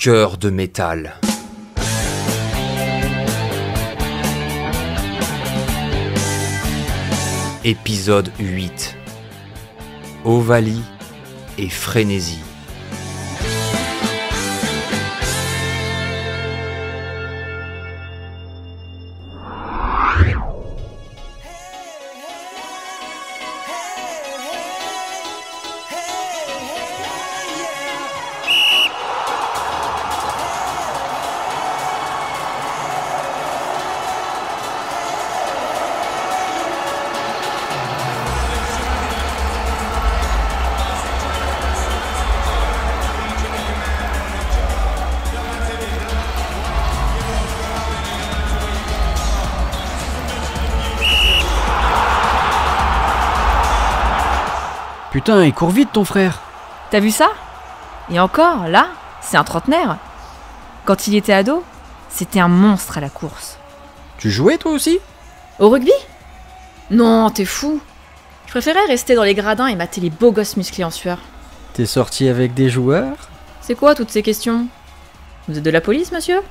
Cœur de métal. Épisode 8. Ovalie et frénésie. Putain, il court vite ton frère. T'as vu ça? Et encore, là, c'est un trentenaire. Quand il était ado, c'était un monstre à la course. Tu jouais toi aussi? Au rugby? Non, t'es fou. Je préférais rester dans les gradins et mater les beaux gosses musclés en sueur. T'es sorti avec des joueurs? C'est quoi toutes ces questions? Vous êtes de la police, monsieur?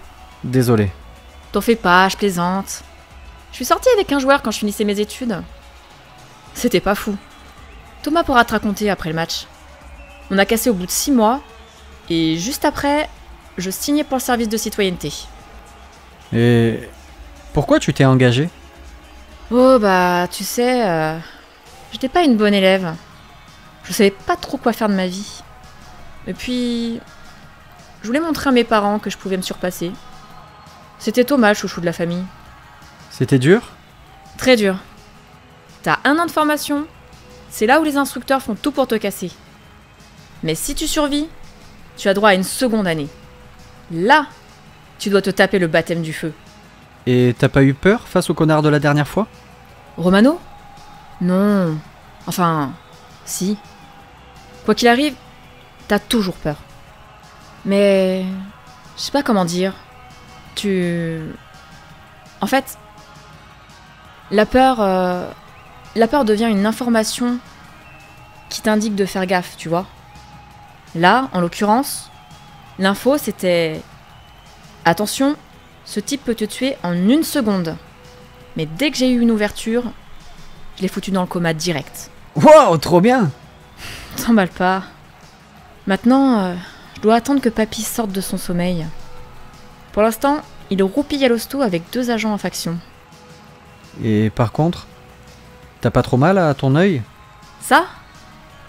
Désolé. T'en fais pas, je plaisante. Je suis sortie avec un joueur quand je finissais mes études. C'était pas fou. Thomas pourra te raconter après le match. On a cassé au bout de 6 mois, et juste après, je signais pour le service de citoyenneté. Et pourquoi tu t'es engagé? Oh bah, tu sais, j'étais pas une bonne élève. Je savais pas trop quoi faire de ma vie. Et puis, je voulais montrer à mes parents que je pouvais me surpasser. C'était Thomas, le chouchou de la famille. C'était dur? Très dur. T'as 1 an de formation. C'est là où les instructeurs font tout pour te casser. Mais si tu survis, tu as droit à une seconde année. Là, tu dois te taper le baptême du feu. Et t'as pas eu peur face au connard de la dernière fois? Romano? Non. Enfin, si. Quoi qu'il arrive, t'as toujours peur. Mais je sais pas comment dire. En fait, la peur devient une information qui t'indique de faire gaffe, tu vois. Là, en l'occurrence, l'info c'était... Attention, ce type peut te tuer en 1 seconde. Mais dès que j'ai eu une ouverture, je l'ai foutu dans le coma direct. Wow, trop bien! T'emballe pas. Maintenant, je dois attendre que papy sorte de son sommeil. Pour l'instant, il roupille à l'hosto avec 2 agents en faction. Et par contre, t'as pas trop mal à ton œil? Ça?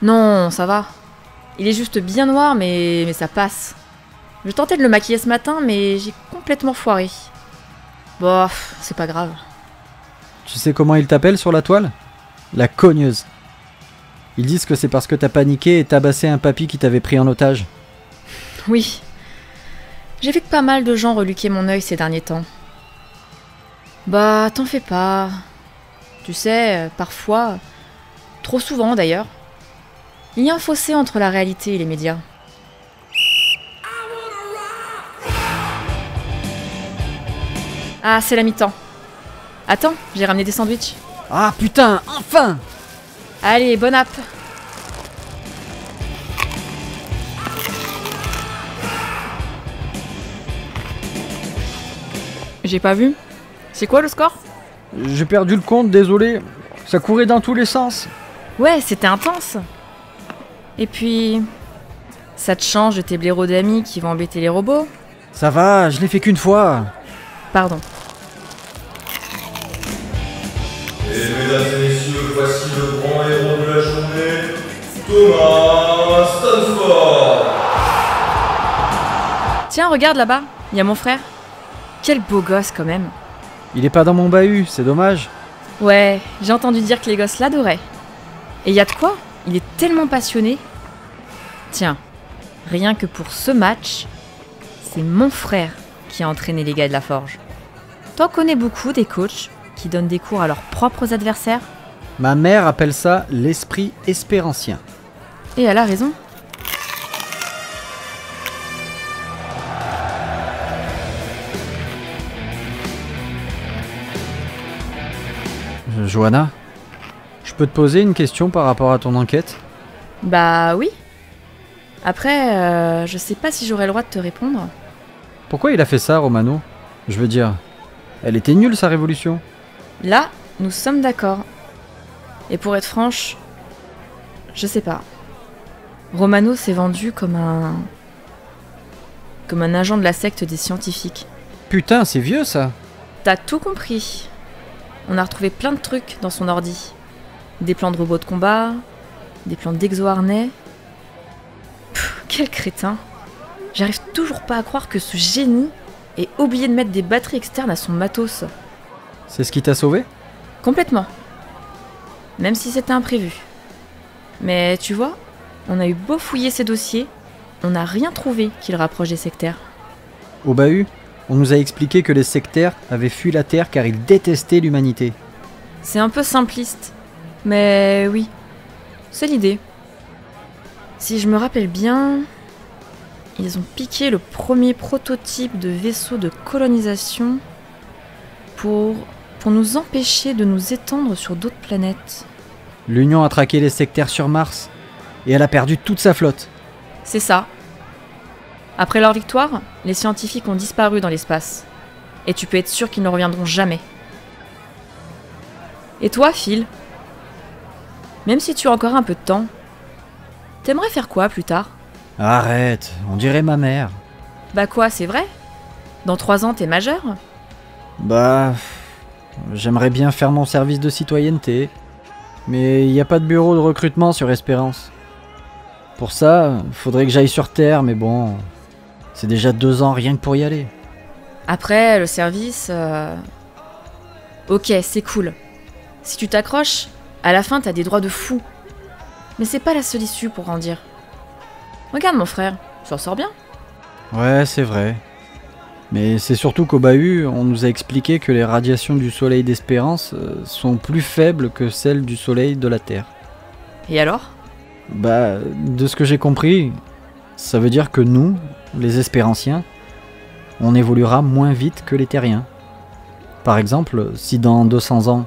Non, ça va. Il est juste bien noir, mais ça passe. Je tentais de le maquiller ce matin, mais j'ai complètement foiré. Bof, c'est pas grave. Tu sais comment ils t'appellent sur la toile? La cogneuse. Ils disent que c'est parce que t'as paniqué et tabassé un papy qui t'avait pris en otage. Oui. J'ai vu que pas mal de gens reluquaient mon œil ces derniers temps. Bah, t'en fais pas. Tu sais, parfois, trop souvent d'ailleurs, il y a un fossé entre la réalité et les médias. Ah, c'est la mi-temps. Attends, j'ai ramené des sandwichs. Ah putain, enfin! Allez, bonne app. J'ai pas vu. C'est quoi le score? J'ai perdu le compte, désolé. Ça courait dans tous les sens. Ouais, c'était intense. Et puis, ça te change de tes blaireaux d'amis qui vont embêter les robots? Ça va, je l'ai fait qu'une fois. Pardon. Et mesdames et messieurs, voici le grand héros de la journée, Thomas Stanford. Tiens, regarde là-bas, il y a mon frère. Quel beau gosse quand même. Il est pas dans mon bahut, c'est dommage. Ouais, j'ai entendu dire que les gosses l'adoraient. Et y a de quoi? Il est tellement passionné. Tiens, rien que pour ce match, c'est mon frère qui a entraîné les gars de la forge. T'en connais beaucoup des coachs qui donnent des cours à leurs propres adversaires? Ma mère appelle ça l'esprit espérancien. Et elle a raison. Johanna, je peux te poser une question par rapport à ton enquête? Bah oui. Après, je sais pas si j'aurai le droit de te répondre. Pourquoi il a fait ça, Romano? Je veux dire, elle était nulle sa révolution. Là, nous sommes d'accord. Et pour être franche, je sais pas. Romano s'est vendu comme un agent de la secte des scientifiques. Putain, c'est vieux ça. T'as tout compris. On a retrouvé plein de trucs dans son ordi. Des plans de robots de combat, des plans d'exo-harnais. Quel crétin. J'arrive toujours pas à croire que ce génie ait oublié de mettre des batteries externes à son matos. C'est ce qui t'a sauvé? Complètement. Même si c'était imprévu. Mais tu vois, on a eu beau fouiller ses dossiers, on n'a rien trouvé qui le rapproche des sectaires. Au bahut, on nous a expliqué que les sectaires avaient fui la Terre car ils détestaient l'humanité. C'est un peu simpliste, mais oui, c'est l'idée. Si je me rappelle bien, ils ont piqué le premier prototype de vaisseau de colonisation pour nous empêcher de nous étendre sur d'autres planètes. L'Union a traqué les sectaires sur Mars et elle a perdu toute sa flotte. C'est ça. Après leur victoire, les scientifiques ont disparu dans l'espace. Et tu peux être sûr qu'ils ne reviendront jamais. Et toi, Phil? Même si tu as encore un peu de temps, t'aimerais faire quoi plus tard? Arrête, on dirait ma mère. Bah quoi, c'est vrai? Dans 3 ans, t'es majeur? Bah... J'aimerais bien faire mon service de citoyenneté. Mais il n'y a pas de bureau de recrutement sur Espérance. Pour ça, faudrait que j'aille sur Terre, mais bon... C'est déjà 2 ans rien que pour y aller. Après, le service... Ok, c'est cool. Si tu t'accroches, à la fin, t'as des droits de fou. Mais c'est pas la seule issue pour grandir. Regarde mon frère, tu en sors bien. Ouais, c'est vrai. Mais c'est surtout qu'au bahut, on nous a expliqué que les radiations du soleil d'Espérance sont plus faibles que celles du soleil de la Terre. Et alors? Bah, de ce que j'ai compris, ça veut dire que nous, les Espéranciens, on évoluera moins vite que les Terriens. Par exemple, si dans 200 ans,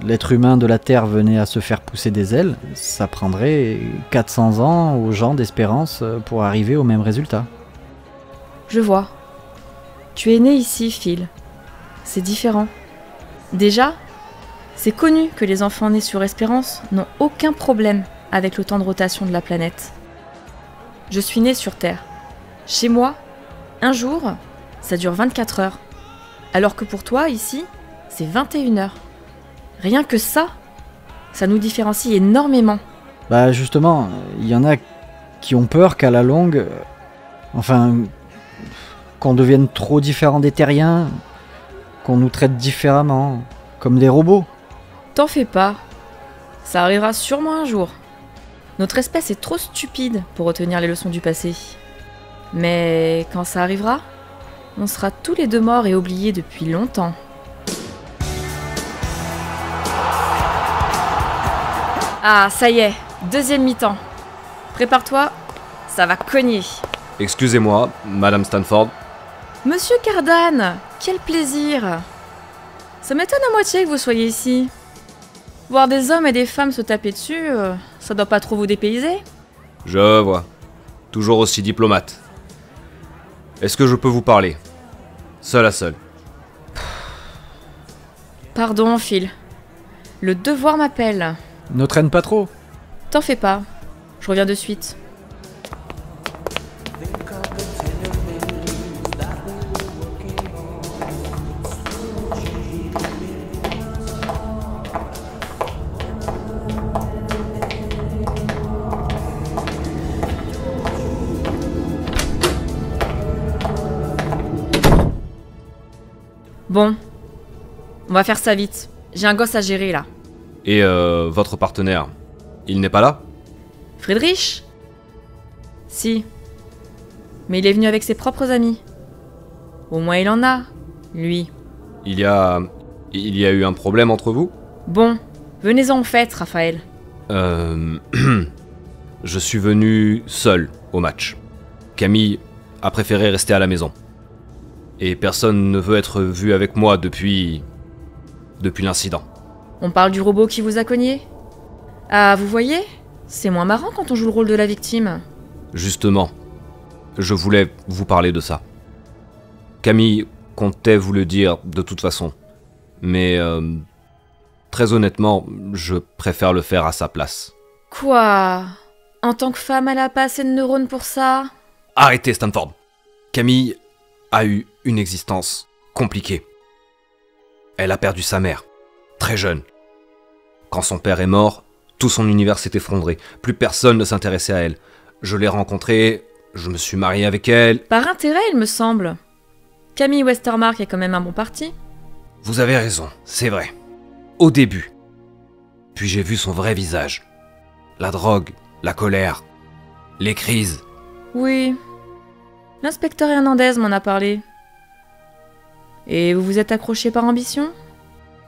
l'être humain de la Terre venait à se faire pousser des ailes, ça prendrait 400 ans aux gens d'Espérance pour arriver au même résultat. Je vois. Tu es né ici, Phil. C'est différent. Déjà, c'est connu que les enfants nés sur Espérance n'ont aucun problème avec le temps de rotation de la planète. Je suis né sur Terre. Chez moi, un jour, ça dure 24 heures. Alors que pour toi, ici, c'est 21 heures. Rien que ça nous différencie énormément. Bah justement, il y en a qui ont peur qu'à la longue... qu'on devienne trop différent des terriens, qu'on nous traite différemment, comme des robots. T'en fais pas. Ça arrivera sûrement un jour. Notre espèce est trop stupide pour retenir les leçons du passé. Mais quand ça arrivera, on sera tous les deux morts et oubliés depuis longtemps. Ah, ça y est, deuxième mi-temps. Prépare-toi, ça va cogner. Excusez-moi, Madame Stanford. Monsieur Cardan, quel plaisir! Ça m'étonne à moitié que vous soyez ici. Voir des hommes et des femmes se taper dessus, ça doit pas trop vous dépayser? Je vois. Toujours aussi diplomate. Est-ce que je peux vous parler? Seul à seul. Pardon, Phil. Le devoir m'appelle. Ne traîne pas trop. T'en fais pas. Je reviens de suite. Bon, on va faire ça vite. J'ai un gosse à gérer là. Et votre partenaire, il n'est pas là? Friedrich? Si. Mais il est venu avec ses propres amis. Au moins il en a, lui. Il y a eu un problème entre vous? Bon, venez-en en fait, Raphaël. Je suis venu seul au match. Camille a préféré rester à la maison. Et personne ne veut être vu avec moi depuis l'incident. On parle du robot qui vous a cogné? Ah, vous voyez? C'est moins marrant quand on joue le rôle de la victime. Justement, je voulais vous parler de ça. Camille comptait vous le dire de toute façon, mais très honnêtement, je préfère le faire à sa place. Quoi? En tant que femme, elle a pas assez de neurones pour ça? Arrêtez, Stanford. Camille a eu une existence compliquée. Elle a perdu sa mère, très jeune. Quand son père est mort, tout son univers s'est effondré. Plus personne ne s'intéressait à elle. Je l'ai rencontrée, je me suis marié avec elle. Par intérêt, il me semble. Camille Westermark est quand même un bon parti. Vous avez raison, c'est vrai. Au début. Puis j'ai vu son vrai visage. La drogue, la colère, les crises. Oui. L'inspecteur Hernandez m'en a parlé. Et vous vous êtes accroché par ambition?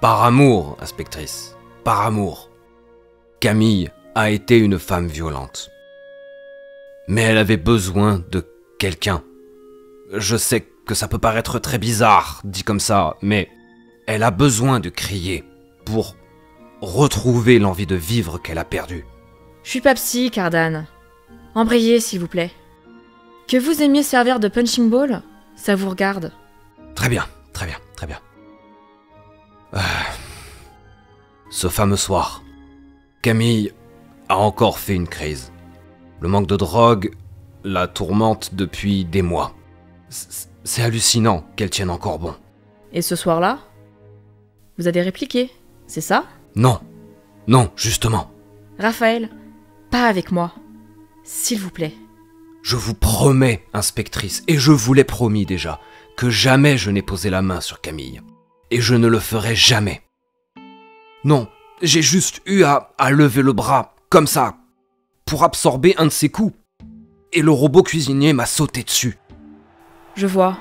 Par amour, inspectrice. Par amour. Camille a été une femme violente. Mais elle avait besoin de quelqu'un. Je sais que ça peut paraître très bizarre, dit comme ça, mais elle a besoin de crier pour retrouver l'envie de vivre qu'elle a perdue. Je suis pas psy, Cardan. Embrayez, s'il vous plaît. Que vous aimiez servir de punching ball, ça vous regarde. Très bien, très bien, très bien. Ce fameux soir, Camille a encore fait une crise. Le manque de drogue la tourmente depuis des mois. C'est hallucinant qu'elle tienne encore bon. Et ce soir-là, vous avez répliqué, c'est ça? Non, non, justement. Raphaël, pas avec moi. S'il vous plaît. Je vous promets, inspectrice, et je vous l'ai promis déjà, que jamais je n'ai posé la main sur Camille. Et je ne le ferai jamais. Non, j'ai juste eu à lever le bras, comme ça, pour absorber un de ses coups. Et le robot cuisinier m'a sauté dessus. Je vois.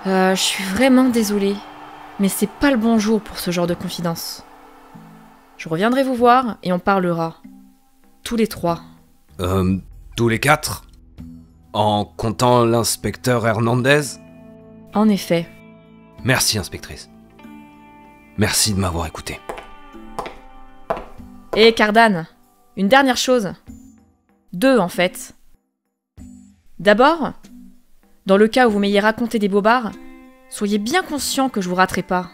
Je suis vraiment désolée, mais c'est pas le bon jour pour ce genre de confidence. Je reviendrai vous voir et on parlera. Tous les trois. Tous les quatre? En comptant l'inspecteur Hernandez? En effet. Merci, inspectrice. Merci de m'avoir écouté. Et Cardan, une dernière chose. 2 en fait. D'abord, dans le cas où vous m'ayez raconté des bobards, soyez bien conscient que je vous raterai pas.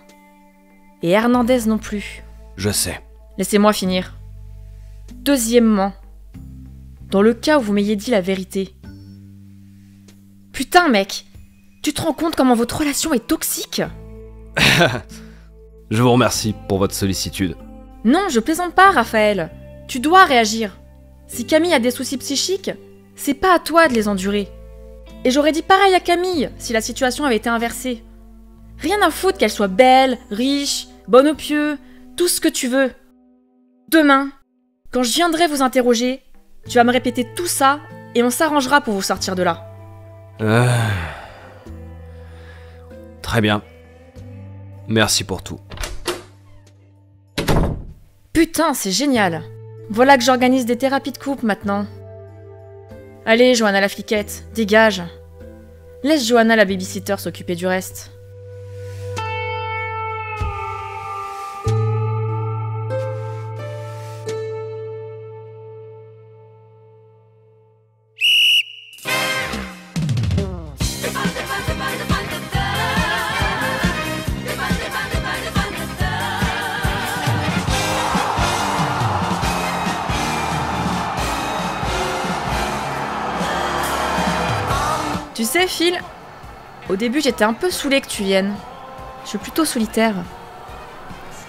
Et Hernandez non plus. Je sais. Laissez-moi finir. Deuxièmement, dans le cas où vous m'ayez dit la vérité. Putain mec, tu te rends compte comment votre relation est toxique? Je vous remercie pour votre sollicitude. Non, je plaisante pas, Raphaël. Tu dois réagir. Si Camille a des soucis psychiques, c'est pas à toi de les endurer. Et j'aurais dit pareil à Camille si la situation avait été inversée. Rien à foutre qu'elle soit belle, riche, bonne au pieu, tout ce que tu veux. Demain, quand je viendrai vous interroger, tu vas me répéter tout ça et on s'arrangera pour vous sortir de là. Très bien. Merci pour tout. Putain, c'est génial. Voilà que j'organise des thérapies de couple maintenant. Allez, Johanna la fliquette, dégage. Laisse Johanna la babysitter s'occuper du reste. Tu sais, Phil, au début j'étais un peu saoulée que tu viennes. Je suis plutôt solitaire.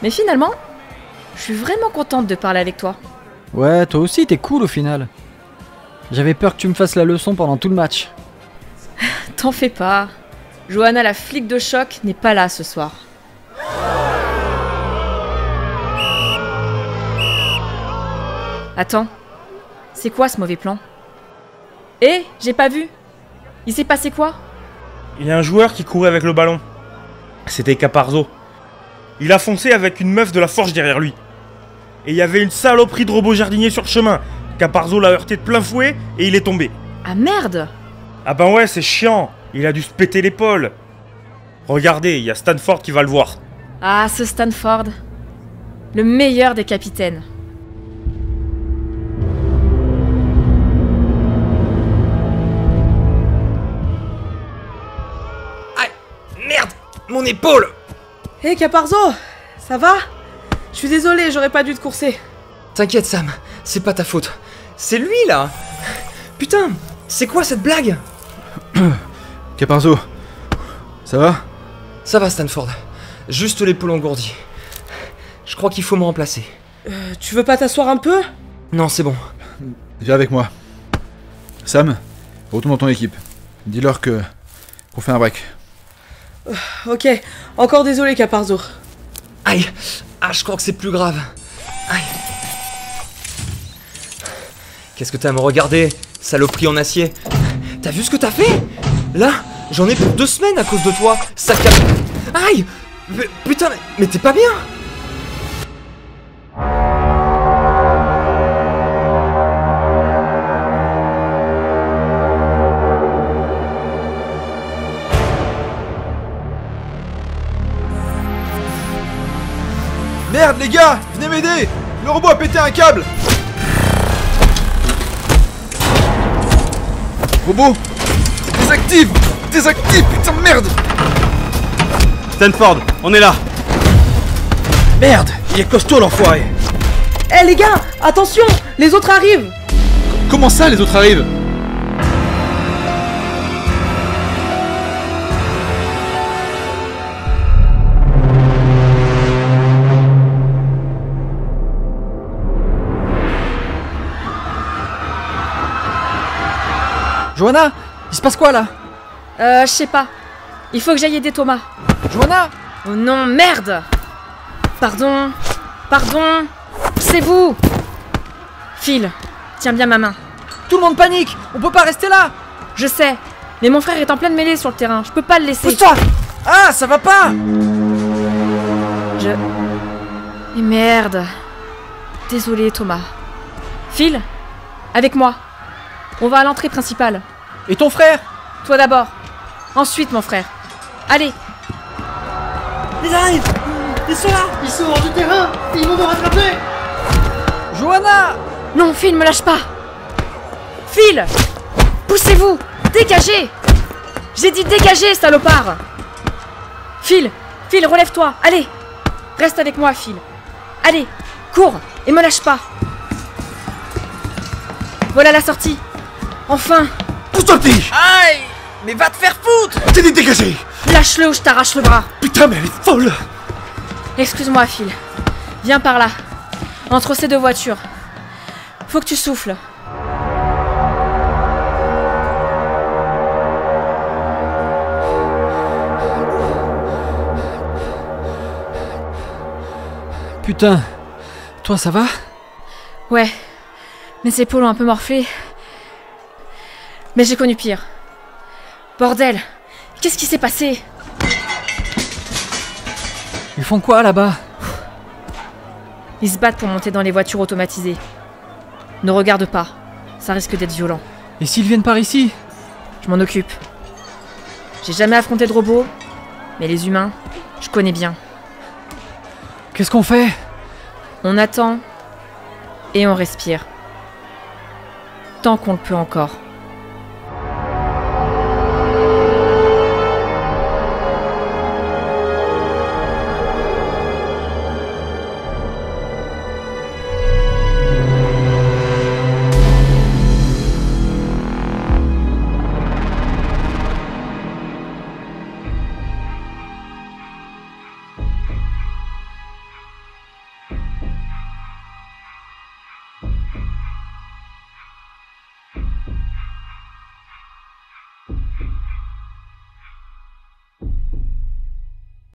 Mais finalement, je suis vraiment contente de parler avec toi. Ouais, toi aussi, t'es cool au final. J'avais peur que tu me fasses la leçon pendant tout le match. T'en fais pas. Johanna la flic de choc n'est pas là ce soir. Attends, c'est quoi ce mauvais plan? Eh, j'ai pas vu. Il s'est passé quoi? Il y a un joueur qui courait avec le ballon. C'était Caparzo. Il a foncé avec une meuf de la Forge derrière lui. Et il y avait une saloperie de robot jardinier sur le chemin. Caparzo l'a heurté de plein fouet et il est tombé. Ah merde! Ah ben ouais, c'est chiant. Il a dû se péter l'épaule. Regardez, il y a Stanford qui va le voir. Ah, ce Stanford. Le meilleur des capitaines. mon épaule! Hé Caparzo, ça va? Je suis désolé, j'aurais pas dû te courser. T'inquiète Sam, c'est pas ta faute. C'est lui là! Putain, c'est quoi cette blague? Caparzo, ça va? Ça va Stanford, juste l'épaule engourdie. Je crois qu'il faut me remplacer. Tu veux pas t'asseoir un peu? Non, c'est bon. Viens avec moi. Sam, retourne dans ton équipe. Dis-leur qu'on fait un break. Ok, encore désolé Caparzo. Aïe! Ah, je crois que c'est plus grave. Aïe! Qu'est-ce que t'as à me regarder, saloperie en acier? T'as vu ce que t'as fait? Là, j'en ai pour 2 semaines à cause de toi, sac à... Aïe! Putain, mais t'es pas bien? Merde les gars, venez m'aider! Le robot a pété un câble! Robot! Désactive! Désactive, putain de merde! Stanford, on est là. Merde! Il est costaud l'enfoiré! Hé les gars, attention, les autres arrivent. Comment ça les autres arrivent? Johanna, il se passe quoi là? Je sais pas. Il faut que j'aille aider Thomas. Johanna! Oh non, merde! Pardon. Pardon. C'est vous. Phil, tiens bien ma main. Tout le monde panique! On peut pas rester là! Je sais, mais mon frère est en pleine mêlée sur le terrain. Je peux pas le laisser. Pousse-toi! Ah, ça va pas! Et merde. Désolé Thomas. Phil, avec moi. On va à l'entrée principale. Et ton frère? Toi d'abord. Ensuite mon frère. Allez. Ils arrivent. Ils sont là. Ils sont hors du terrain. Ils vont nous rattraper. Johanna! Non, Phil, me lâche pas. Phil, poussez-vous. Dégagez. J'ai dit dégagez, salopard. Phil, relève-toi. Allez. Reste avec moi, Phil. Allez, cours et me lâche pas. Voilà la sortie. Enfin. Pousse-toi le petit! Aïe! Mais va te faire foutre! T'es dit dégagé! Lâche-le ou je t'arrache le bras. Putain mais elle est folle! Excuse-moi, Phil. Viens par là. Entre ces 2 voitures. Faut que tu souffles. Putain, toi ça va? Ouais. Mes épaules ont un peu morflé. Mais j'ai connu pire. Bordel. Qu'est-ce qui s'est passé? Ils font quoi là-bas? Ils se battent pour monter dans les voitures automatisées. Ne regarde pas. Ça risque d'être violent. Et s'ils viennent par ici? Je m'en occupe. J'ai jamais affronté de robots. Mais les humains, je connais bien. Qu'est-ce qu'on fait? On attend. Et on respire. Tant qu'on le peut encore.